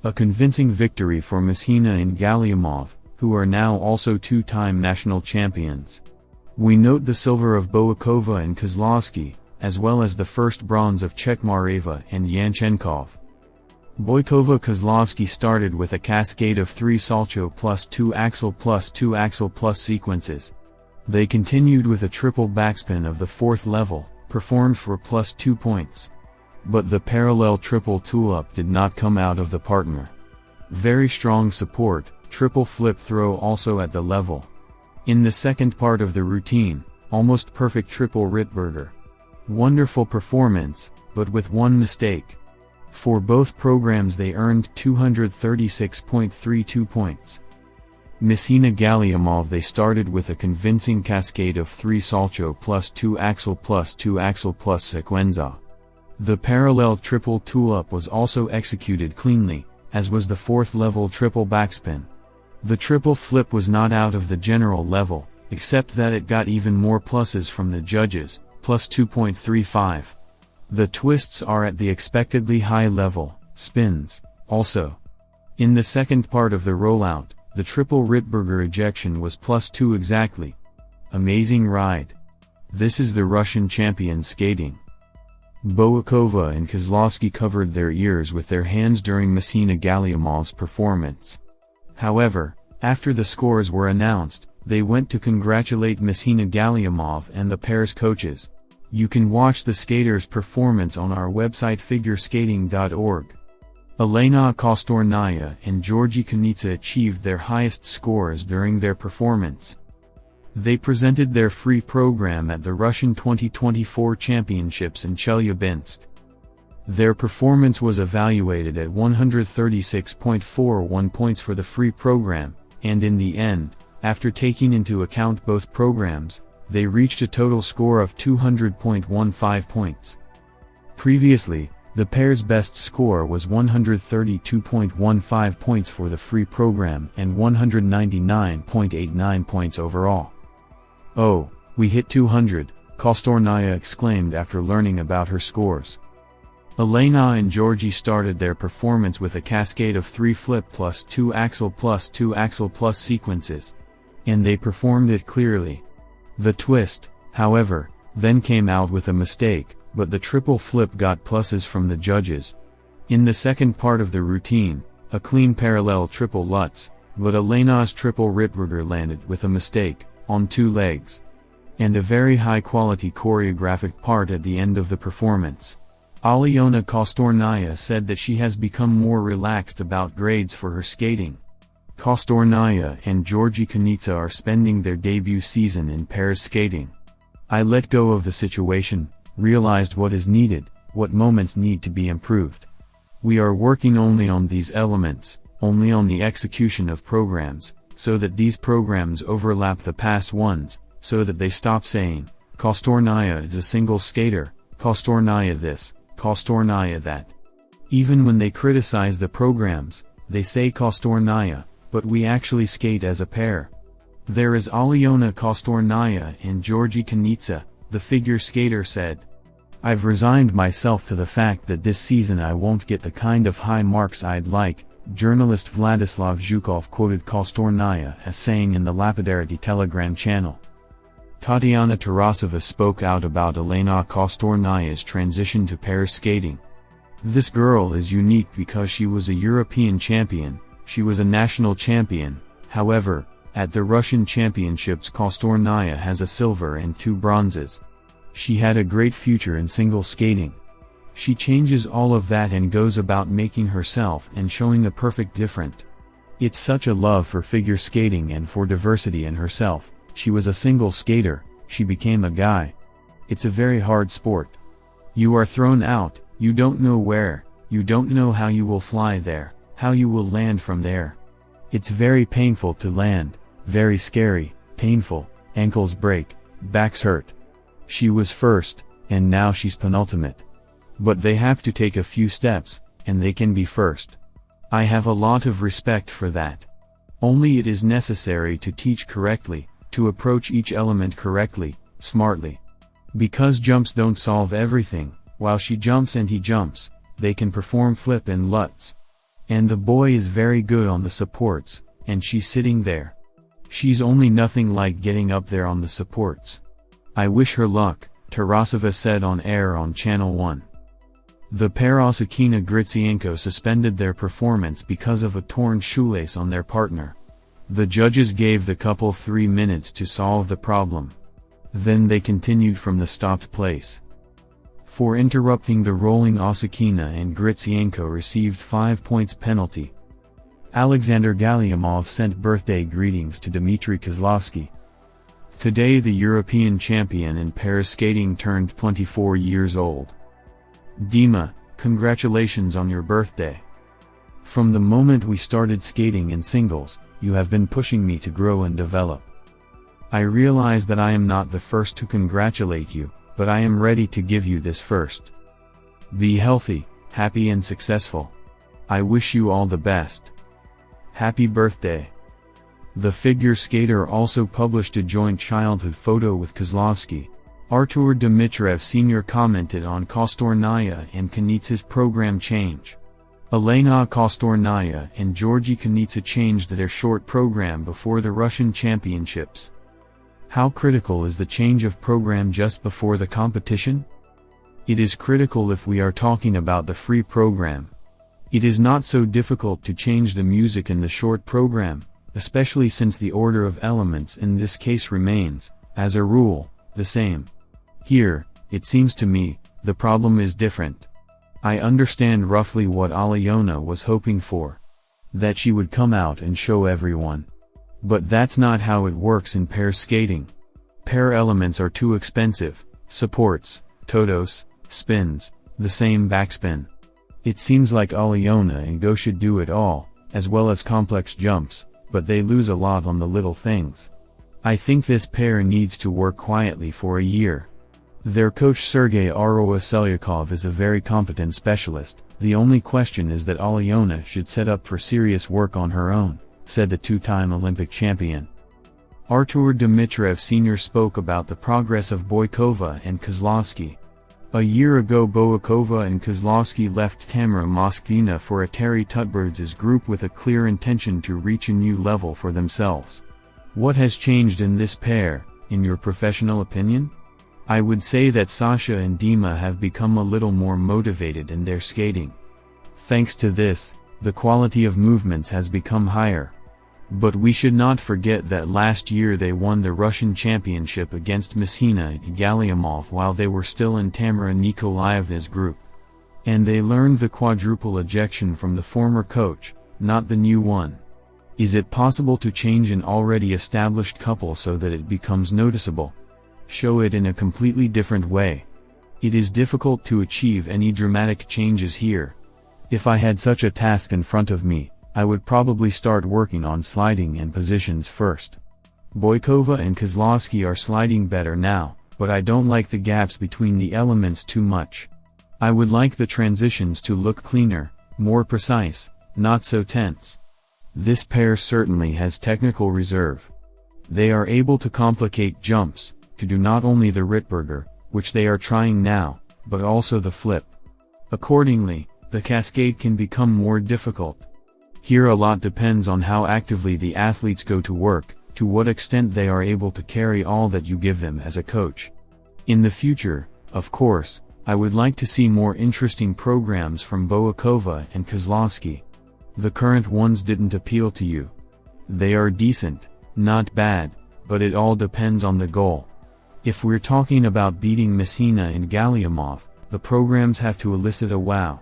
A convincing victory for Mishina and Gallyamov, who are now also two-time national champions. We note the silver of Boykova and Kozlovsky, as well as the first bronze of Chekmareva and Yanchenkov. Boykova Kozlovsky started with a cascade of 3 salcho plus 2 axel plus 2 axel plus sequences. They continued with a triple backspin of the 4th level, performed for plus 2 points. But the parallel triple tool-up did not come out of the partner. Very strong support, triple flip throw also at the level. In the second part of the routine, almost perfect triple Rittberger. Wonderful performance, but with one mistake. For both programs they earned 236.32 points. Mishina Gallyamov they started with a convincing cascade of 3 salcho plus 2 axel plus 2 axel plus sequenza. The parallel triple tool-up was also executed cleanly, as was the 4th level triple backspin. The triple flip was not out of the general level, except that it got even more pluses from the judges, plus 2.35. The twists are at the expectedly high level, spins, also. In the second part of the rollout, the triple Rittberger ejection was plus 2 exactly. Amazing ride. This is the Russian champion skating. Boykova and Kozlovsky covered their ears with their hands during Mishina Gallyamov's performance. However, after the scores were announced, they went to congratulate Mishina Gallyamov and the pair's coaches. You can watch the skaters' performance on our website figureskating.org. Aliona Kostornaia and Georgy Kunitsa achieved their highest scores during their performance. They presented their free program at the Russian 2024 Championships in Chelyabinsk. Their performance was evaluated at 136.41 points for the free program, and in the end, after taking into account both programs, they reached a total score of 200.15 points. Previously, the pair's best score was 132.15 points for the free program and 199.89 points overall. "Oh, we hit 200, Kostornaia exclaimed after learning about her scores. Aliona and Georgy started their performance with a cascade of 3 flip plus 2 axel plus 2 axel plus sequences. And they performed it clearly. The twist, however, then came out with a mistake, but the triple flip got pluses from the judges. In the second part of the routine, a clean parallel triple Lutz, but Aliona's triple Rittberger landed with a mistake, on 2 legs. And a very high-quality choreographic part at the end of the performance. Aliona Kostornaia said that she has become more relaxed about grades for her skating. Kostornaia and Georgy Kunitsa are spending their debut season in pairs skating. I let go of the situation, realized what is needed, what moments need to be improved. We are working only on these elements, only on the execution of programs, so that these programs overlap the past ones, so that they stop saying, Kostornaia is a single skater, Kostornaia this, Kostornaia that. Even when they criticize the programs, they say Kostornaia, but we actually skate as a pair. There is Aliona Kostornaia and Georgy Kunitsa, the figure skater said. I've resigned myself to the fact that this season I won't get the kind of high marks I'd like, journalist Vladislav Zhukov quoted Kostornaia as saying in the Lapidarity Telegram channel. Tatiana Tarasova spoke out about Aliona Kostornaia's transition to pair skating. This girl is unique because she was a European champion, she was a national champion, however, at the Russian Championships Kostornaia has a silver and 2 bronzes. She had a great future in single skating. She changes all of that and goes about making herself and showing a perfect different. It's such a love for figure skating and for diversity in herself. She was a single skater, she became a guy. It's a very hard sport. You are thrown out, you don't know where, you don't know how you will fly there, how you will land from there. It's very painful to land, very scary, painful, ankles break, backs hurt. She was first, and now she's penultimate. But they have to take a few steps, and they can be first. I have a lot of respect for that. Only it is necessary to teach correctly, to approach each element correctly, smartly. Because jumps don't solve everything, while she jumps and he jumps, they can perform flip and Lutz. And the boy is very good on the supports, and she's sitting there. She's only nothing like getting up there on the supports. I wish her luck, Tarasova said on air on Channel 1. The pair Osikina Gritsienko suspended their performance because of a torn shoelace on their partner. The judges gave the couple 3 minutes to solve the problem. Then they continued from the stopped place. For interrupting the rolling, Osikina and Gritsienko received 5 points penalty. Alexander Gallyamov sent birthday greetings to Dmitry Kozlovsky. Today the European champion in pair skating turned 24 years old. Dima, congratulations on your birthday. From the moment we started skating in singles, you have been pushing me to grow and develop. I realize that I am not the first to congratulate you, but I am ready to give you this first. Be healthy, happy and successful. I wish you all the best. Happy birthday. The figure skater also published a joint childhood photo with Kozlovsky. Artur Dmitriev Sr. commented on Kostornaia and Kunitsa's program change. Aliona Kostornaia and Georgy Kunitsa changed their short program before the Russian championships. How critical is the change of program just before the competition? It is critical if we are talking about the free program. It is not so difficult to change the music in the short program, especially since the order of elements in this case remains, as a rule, the same. Here, it seems to me, the problem is different. I understand roughly what Aliona was hoping for. That she would come out and show everyone. But that's not how it works in pair skating. Pair elements are too expensive: supports, todos, spins, the same backspin. It seems like Aliona and Go should do it all, as well as complex jumps, but they lose a lot on the little things. I think this pair needs to work quietly for a year. Their coach Sergei Aroselyakov is a very competent specialist. The only question is that Aliona should set up for serious work on her own, said the two-time Olympic champion. Artur Dmitriev Sr. spoke about the progress of Boykova and Kozlovskii. A year ago Boikova and Kozlovskii left Tamara Moskvina for Atari Tutberdz's group with a clear intention to reach a new level for themselves. What has changed in this pair, in your professional opinion? I would say that Sasha and Dima have become a little more motivated in their skating. Thanks to this, the quality of movements has become higher. But we should not forget that last year they won the Russian championship against Mishina and Gallyamov while they were still in Tamara Nikolaevna's group. And they learned the quadruple ejection from the former coach, not the new one. Is it possible to change an already established couple so that it becomes noticeable? Show it in a completely different way. It is difficult to achieve any dramatic changes here. If I had such a task in front of me, I would probably start working on sliding and positions first. Boykova and Kozlovsky are sliding better now, but I don't like the gaps between the elements too much. I would like the transitions to look cleaner, more precise, not so tense. This pair certainly has technical reserve. They are able to complicate jumps, to do not only the Ritberger, which they are trying now, but also the flip. Accordingly, the cascade can become more difficult. Here a lot depends on how actively the athletes go to work, to what extent they are able to carry all that you give them as a coach. In the future, of course, I would like to see more interesting programs from Boykova and Kozlovsky. The current ones didn't appeal to you. They are decent, not bad, but it all depends on the goal. If we're talking about beating Mishina and Gallyamov, the programs have to elicit a wow.